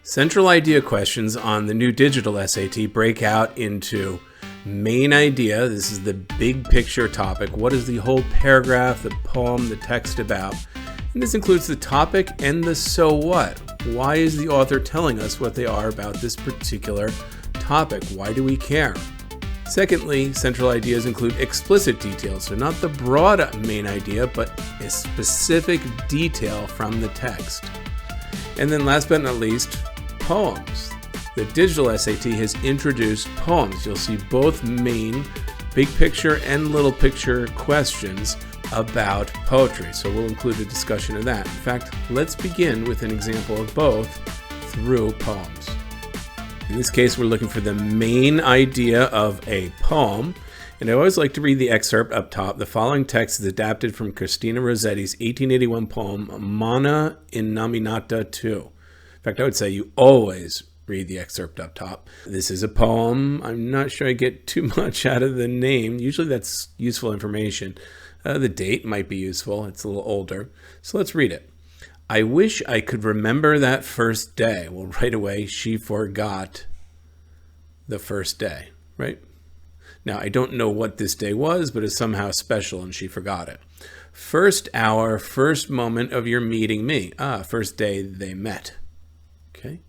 Central idea questions on the new digital SAT break out into main idea. This is the big picture topic. What is the whole paragraph, the poem, the text about? And this includes the topic and the so what. Why is the author telling us what they are about this particular topic? Why do we care? Secondly, central ideas include explicit details, so not the broad main idea, but a specific detail from the text. And then last but not least, poems. The digital SAT has introduced poems. You'll see both main, big picture and little picture questions about poetry. So we'll include a discussion of that. In fact, let's begin with an example of both through poems. In this case, we're looking for the main idea of a poem. And I always like to read the excerpt up top. The following text is adapted from Christina Rossetti's 1881 poem, Mana Innominata 2. In fact, I would say you always read the excerpt up top. This is a poem. I'm not sure I get too much out of the name. Usually that's useful information. The date might be useful. It's a little older. So let's read it. I wish I could remember that first day. Well, right away, she forgot the first day, right? Now, I don't know what this day was, but it's somehow special and she forgot it. First hour, first moment of your meeting me. First day they met. Okay.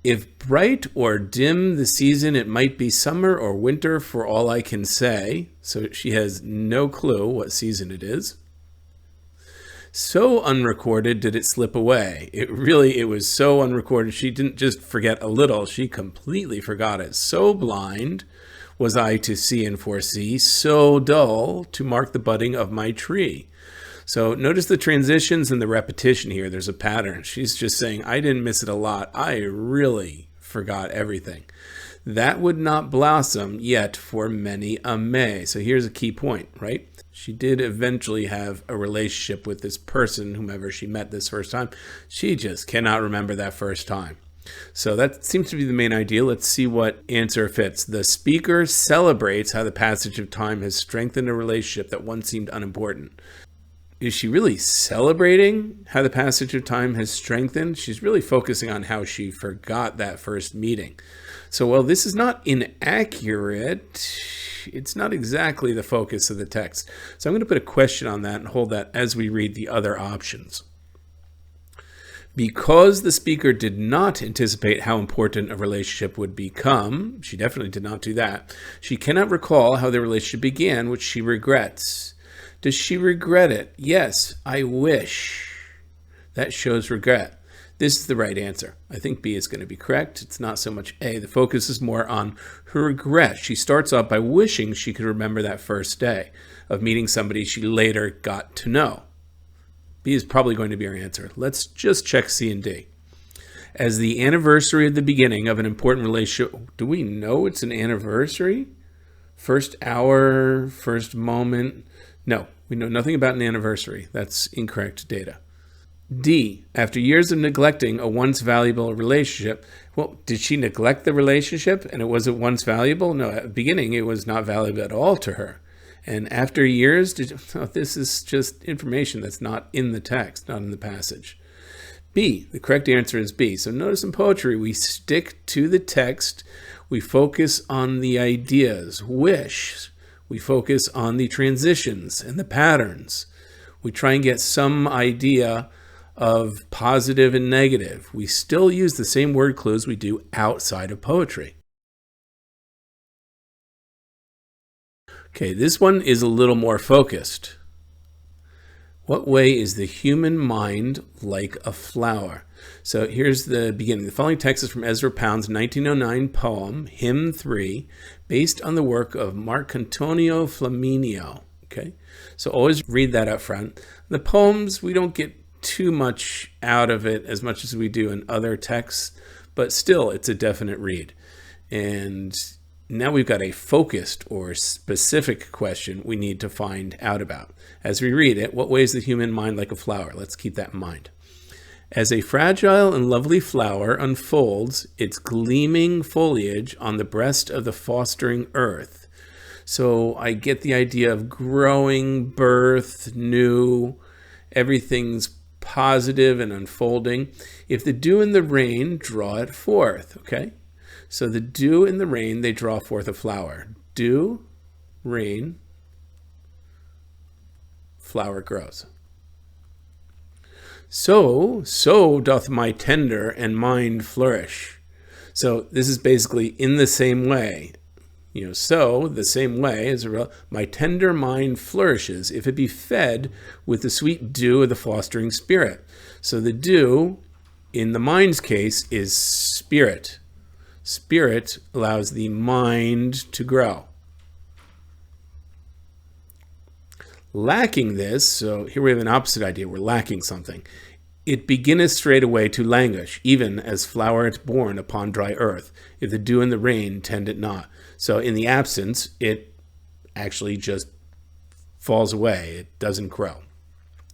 If bright or dim the season, it might be summer or winter for all I can say. So she has no clue what season it is. So unrecorded did it slip away. It was so unrecorded. She didn't just forget a little, she completely forgot it. So blind was I to see and foresee, so dull to mark the budding of my tree. So notice the transitions and the repetition here. There's a pattern. She's just saying, I didn't miss it a lot. I really forgot everything. That would not blossom yet for many a May. So here's a key point, right? She did eventually have a relationship with this person, whomever she met this first time. She just cannot remember that first time. So that seems to be the main idea. Let's see what answer fits. The speaker celebrates how the passage of time has strengthened a relationship that once seemed unimportant. Is she really celebrating how the passage of time has strengthened? She's really focusing on how she forgot that first meeting. So while this is not inaccurate, it's not exactly the focus of the text. So I'm going to put a question on that and hold that as we read the other options. Because the speaker did not anticipate how important a relationship would become, she definitely did not do that, she cannot recall how the relationship began, which she regrets. Does she regret it? Yes, I wish. That shows regret. This is the right answer. I think B is going to be correct. It's not so much A. The focus is more on her regret. She starts off by wishing she could remember that first day of meeting somebody she later got to know. B is probably going to be our answer. Let's just check C and D. As the anniversary of the beginning of an important relationship, do we know it's an anniversary? First hour, first moment? No, we know nothing about an anniversary. That's incorrect data. D, after years of neglecting a once valuable relationship, well, did she neglect the relationship and it wasn't once valuable? No, at the beginning it was not valuable at all to her. And after years, this is just information that's not in the text, not in the passage. B, the correct answer is B. So notice in poetry, we stick to the text. We focus on the ideas. Wish, we focus on the transitions and the patterns. We try and get some idea of positive and negative. We still use the same word clues we do outside of poetry. Okay, this one is a little more focused. What way is the human mind like a flower? So here's the beginning. The following text is from Ezra Pound's 1909 poem, Hymn 3, based on the work of Marcantonio Flaminio. Okay, so always read that up front. The poems, we don't get too much out of it as much as we do in other texts, but still it's a definite read. And now we've got a focused or specific question we need to find out about. As we read it, what way is the human mind like a flower? Let's keep that in mind. As a fragile and lovely flower unfolds its gleaming foliage on the breast of the fostering earth. So I get the idea of growing, birth, new, everything's positive and unfolding. If the dew and the rain, draw it forth, okay? So the dew and the rain, they draw forth a flower. Dew, rain, flower grows. So doth my tender and mind flourish. So this is basically in the same way. So the same way as my tender mind flourishes if it be fed with the sweet dew of the fostering spirit. So the dew, in the mind's case, is spirit. Spirit allows the mind to grow. Lacking this, so here we have an opposite idea. We're lacking something. It beginneth straightway to languish, even as floweret born upon dry earth, if the dew and the rain tend it not. So in the absence, it actually just falls away. It doesn't grow.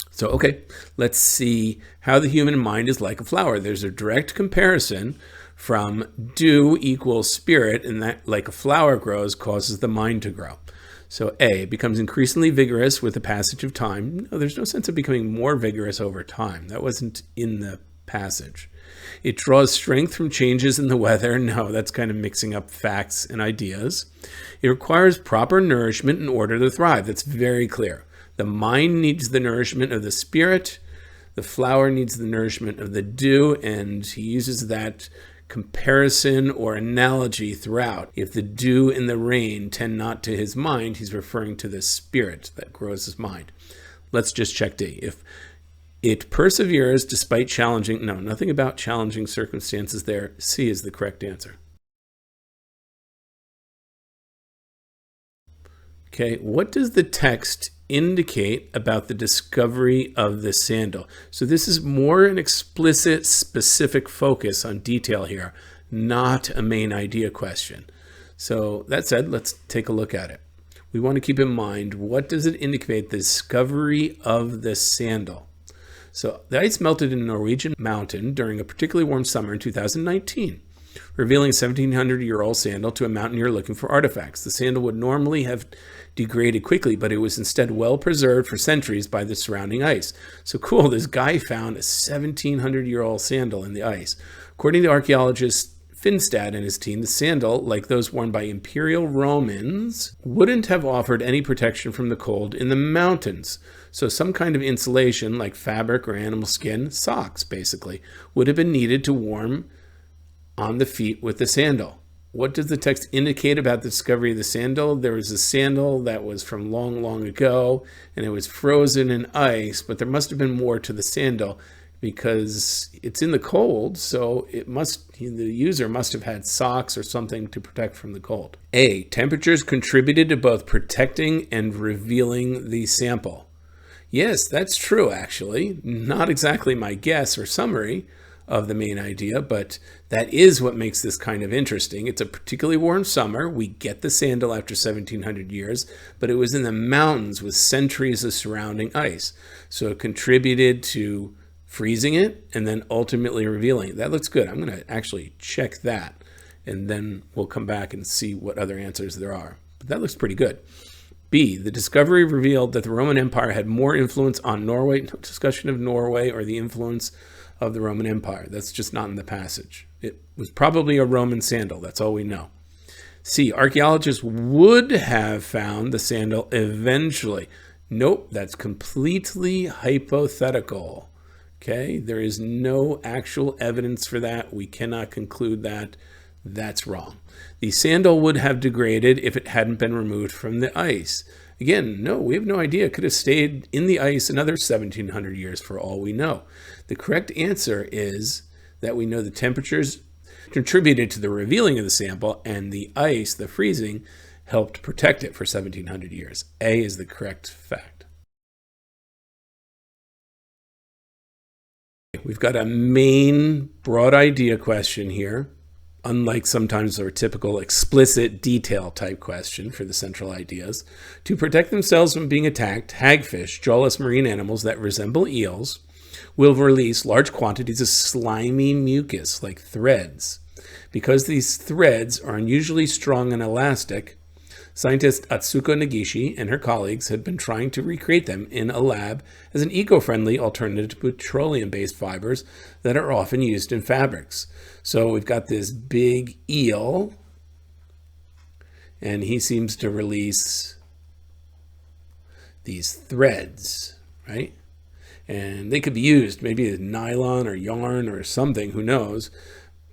So, okay, let's see how the human mind is like a flower. There's a direct comparison from dew equals spirit, and that like a flower grows causes the mind to grow. So A, becomes increasingly vigorous with the passage of time. No, there's no sense of becoming more vigorous over time. That wasn't in the passage. It draws strength from changes in the weather. No, that's kind of mixing up facts and ideas. It requires proper nourishment in order to thrive. That's very clear. The mind needs the nourishment of the spirit. The flower needs the nourishment of the dew, and he uses that comparison or analogy throughout. If the dew and the rain tend not to his mind, he's referring to the spirit that grows his mind. Let's just check D. If it perseveres despite challenging, no, nothing about challenging circumstances there. C is the correct answer. Okay, what does the text indicate about the discovery of the sandal? So this is more an explicit, specific focus on detail here, not a main idea question. So that said, let's take a look at it. We want to keep in mind, what does it indicate, the discovery of the sandal? So the ice melted in a Norwegian mountain during a particularly warm summer in 2019, revealing a 1,700-year-old sandal to a mountaineer looking for artifacts. The sandal would normally have degraded quickly, but it was instead well preserved for centuries by the surrounding ice. So cool, this guy found a 1,700-year-old sandal in the ice. According to archaeologist Finstad and his team, the sandal, like those worn by Imperial Romans, wouldn't have offered any protection from the cold in the mountains. So some kind of insulation, like fabric or animal skin, socks basically, would have been needed to warm on the feet with the sandal. What does the text indicate about the discovery of the sandal? There was a sandal that was from long, long ago, and it was frozen in ice, but there must have been more to the sandal because it's in the cold, so the user must have had socks or something to protect from the cold. A, temperatures contributed to both protecting and revealing the sample. Yes, that's true, actually. Not exactly my guess or summary of the main idea, but that is what makes this kind of interesting. It's a particularly warm summer. We get the sandal after 1,700 years, but it was in the mountains with centuries of surrounding ice. So it contributed to freezing it and then ultimately revealing it. That looks good. I'm going to actually check that, and then we'll come back and see what other answers there are. But that looks pretty good. B, the discovery revealed that the Roman Empire had more influence on Norway. No discussion of Norway or the influence of the Roman Empire. That's just not in the passage. It was probably a Roman sandal. That's all we know. C, archaeologists would have found the sandal eventually. Nope, that's completely hypothetical. Okay, there is no actual evidence for that. We cannot conclude that. That's wrong. The sandal would have degraded if it hadn't been removed from the ice. Again, no, we have no idea. It could have stayed in the ice another 1,700 years for all we know. The correct answer is that we know the temperatures contributed to the revealing of the sample, and the ice, the freezing, helped protect it for 1,700 years. A is the correct fact. We've got a main broad idea question here, unlike sometimes our typical explicit detail type question for the central ideas. To protect themselves from being attacked, hagfish, jawless marine animals that resemble eels, will release large quantities of slimy mucus like threads. Because these threads are unusually strong and elastic, Scientist Atsuko Negishi and her colleagues had been trying to recreate them in a lab as an eco-friendly alternative to petroleum-based fibers that are often used in fabrics. So we've got this big eel, and he seems to release these threads, right? And they could be used maybe as nylon or yarn or something, who knows,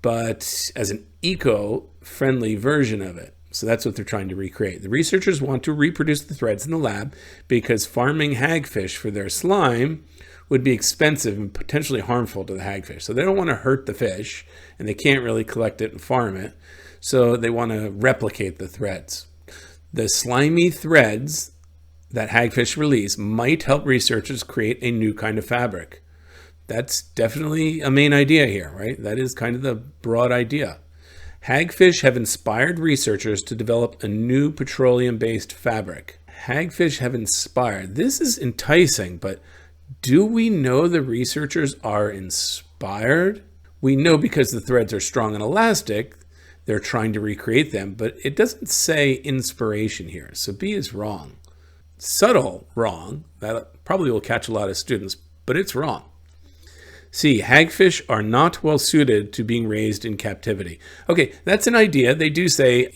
but as an eco-friendly version of it. So that's what they're trying to recreate. The researchers want to reproduce the threads in the lab because farming hagfish for their slime would be expensive and potentially harmful to the hagfish. So they don't want to hurt the fish, and they can't really collect it and farm it. So they want to replicate the threads. The slimy threads that hagfish release might help researchers create a new kind of fabric. That's definitely a main idea here, right? That is kind of the broad idea. Hagfish have inspired researchers to develop a new petroleum-based fabric. Hagfish have inspired. This is enticing, but do we know the researchers are inspired? We know because the threads are strong and elastic, they're trying to recreate them, but it doesn't say inspiration here. So B is wrong. Subtle wrong. That probably will catch a lot of students, but it's wrong. C, hagfish are not well suited to being raised in captivity. Okay, that's an idea. They do say,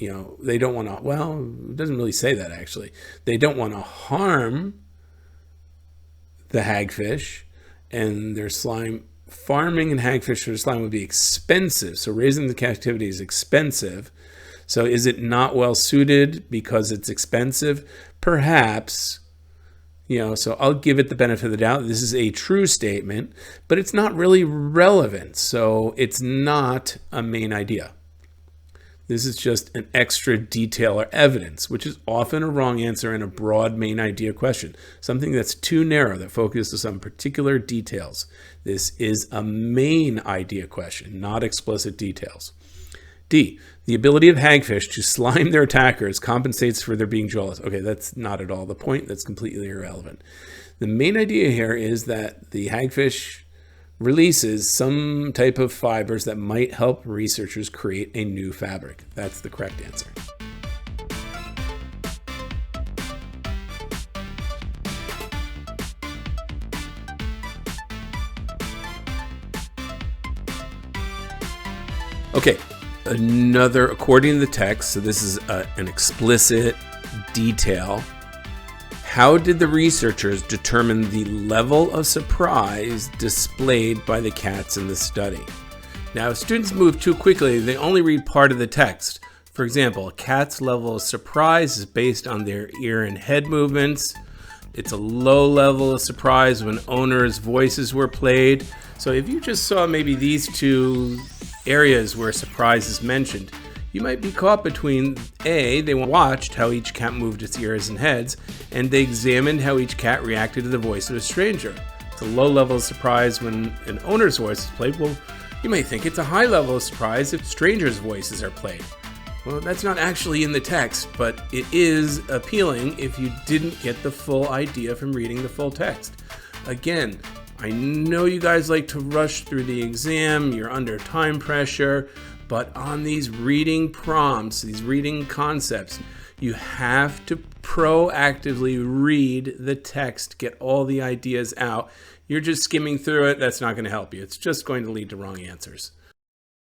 they don't want to, well, it doesn't really say that actually. They don't want to harm the hagfish and their slime. Farming and hagfish for slime would be expensive. So raising the captivity is expensive. So is it not well suited because it's expensive? Perhaps. So I'll give it the benefit of the doubt. This is a true statement, but it's not really relevant. So it's not a main idea. This is just an extra detail or evidence, which is often a wrong answer in a broad main idea question. Something that's too narrow that focuses on particular details. This is a main idea question, not explicit details. D, the ability of hagfish to slime their attackers compensates for their being jealous. Okay, that's not at all the point. That's completely irrelevant. The main idea here is that the hagfish releases some type of fibers that might help researchers create a new fabric. That's the correct answer. Okay. Another, according to the text, so this is an explicit detail. How did the researchers determine the level of surprise displayed by the cats in the study? Now, if students move too quickly, they only read part of the text. For example, a cat's level of surprise is based on their ear and head movements. It's a low level of surprise when owners' voices were played. So if you just saw maybe these two areas where surprise is mentioned, you might be caught between A, they watched how each cat moved its ears and heads, and they examined how each cat reacted to the voice of a stranger. It's a low level of surprise when an owner's voice is played. Well, you may think it's a high level of surprise if strangers' voices are played. Well, that's not actually in the text, but it is appealing if you didn't get the full idea from reading the full text. Again, I know you guys like to rush through the exam, you're under time pressure, but on these reading prompts, these reading concepts, you have to proactively read the text, get all the ideas out. You're just skimming through it, that's not going to help you. It's just going to lead to wrong answers.